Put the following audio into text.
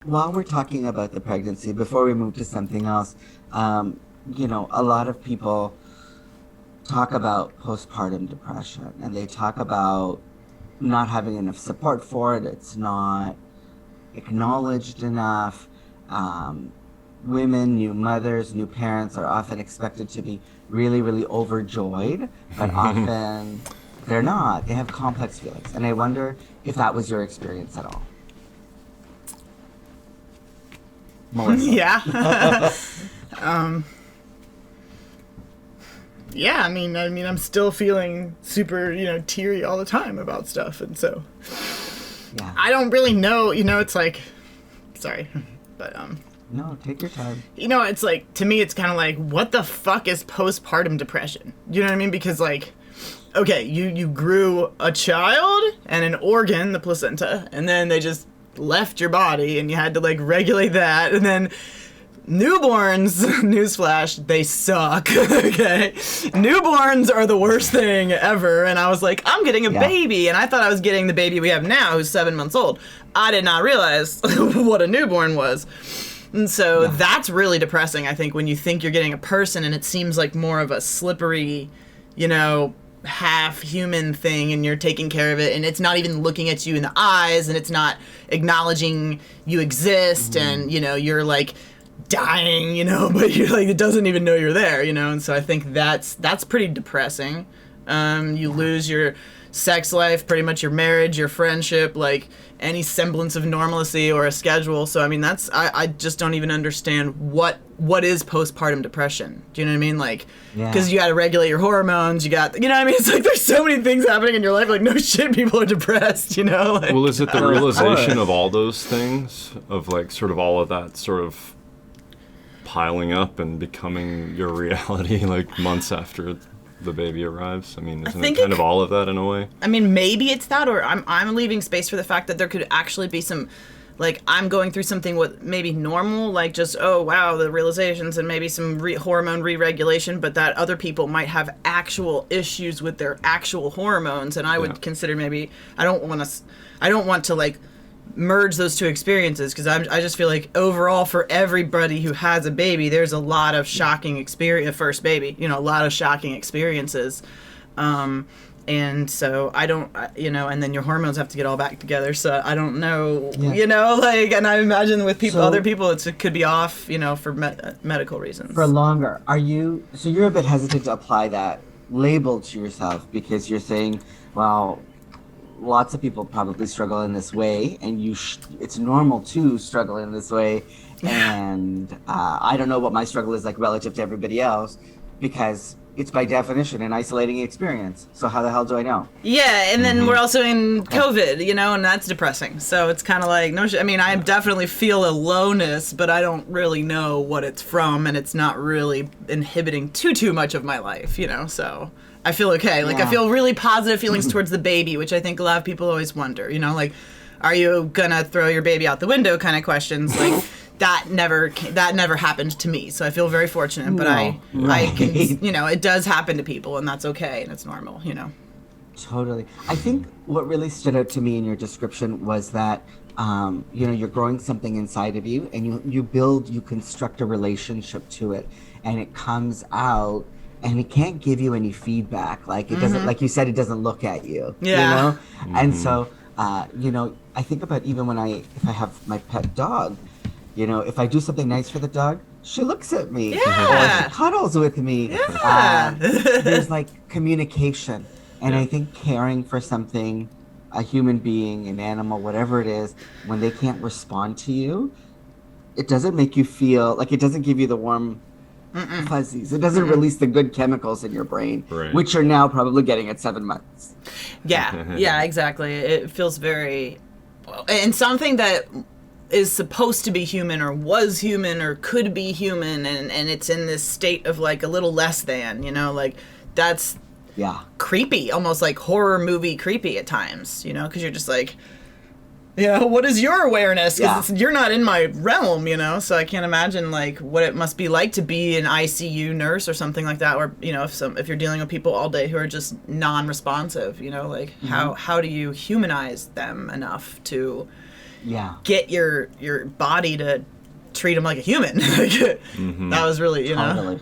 While we're talking about the pregnancy, before we move to something else, a lot of people talk about postpartum depression and they talk about not having enough support for it. It's not acknowledged enough. Um, Women, new mothers, new parents are often expected to be really, really overjoyed, but often they're not. They have complex feelings. And I wonder if that was your experience at all. Melissa. Yeah. Yeah, I'm still feeling super, teary all the time about stuff, and so Yeah. I don't really know, it's like, sorry, but No, take your time. it's like, to me, it's kind of like, what the fuck is postpartum depression? You know what I mean? Because, like, okay, you grew a child and an organ, the placenta, and then they just left your body, and you had to, like, regulate that, and then newborns, newsflash, they suck. Okay, newborns are the worst thing ever. And I was like, I'm getting a baby, and I thought I was getting the baby we have now, who's 7 months old. I did not realize what a newborn was. And so that's really depressing, I think, when you think you're getting a person and it seems like more of a slippery, half human thing, and you're taking care of it, and it's not even looking at you in the eyes, and it's not acknowledging you exist, and you're like dying, but you're like, it doesn't even know you're there, and so I think that's pretty depressing. You lose your sex life, pretty much your marriage, your friendship, like any semblance of normalcy or a schedule. So I mean, I just don't even understand what is postpartum depression. Do you know what I mean? Like, because you got to regulate your hormones, you got, what I mean? It's like there's so many things happening in your life. Like, no shit, people are depressed. Like, well, is it the realization of all those things, of like sort of all of that sort of piling up and becoming your reality like months after the baby arrives? I mean, isn't it kind of all of that in a way? I mean, maybe it's that, or I'm leaving space for the fact that there could actually be some, like, I'm going through something with maybe normal, like just, oh, wow, the realizations and maybe some hormone re-regulation, but that other people might have actual issues with their actual hormones, and I would consider maybe, I don't want to, like, merge those two experiences, because I just feel like overall for everybody who has a baby, there's a lot of shocking experience, first baby, a lot of shocking experiences, and so I don't, and then your hormones have to get all back together, so I don't know, like, and I imagine with people, other people, it could be off, for medical reasons. For longer, so you're a bit hesitant to apply that label to yourself, because you're saying, well, lots of people probably struggle in this way, and it's normal to struggle in this way. And I don't know what my struggle is like relative to everybody else, because it's by definition an isolating experience. So how the hell do I know? Yeah, and then we're also in COVID, and that's depressing. So it's kind of like, I mean, I definitely feel a lowness, but I don't really know what it's from, and it's not really inhibiting too much of my life, so I feel okay. Like, I feel really positive feelings towards the baby, which I think a lot of people always wonder, like, are you gonna throw your baby out the window kind of questions. Like, that never happened to me. So I feel very fortunate, but I can, it does happen to people, and that's okay, and it's normal, Totally. I think what really stood out to me in your description was that, you're growing something inside of you, and you construct a relationship to it, and it comes out, and it can't give you any feedback. Like, it doesn't, like you said, it doesn't look at you, And so, I think about even if I have my pet dog, if I do something nice for the dog, she looks at me, or she cuddles with me. There's like communication. And I think caring for something, a human being, an animal, whatever it is, when they can't respond to you, it doesn't make you feel, like, it doesn't give you the warm fuzzies. It doesn't release the good chemicals in your brain, which you're now probably getting at 7 months. Yeah, exactly. It feels very, and something that is supposed to be human, or was human, or could be human, and it's in this state of, like, a little less than, like, that's creepy, almost like horror movie creepy at times, because you're just like, what is your awareness? Because you're not in my realm, so I can't imagine, like, what it must be like to be an ICU nurse or something like that, or, if you're dealing with people all day who are just non-responsive, like, how do you humanize them enough to, Yeah. get your body to treat him like a human. Like, that was really, you know. Totally.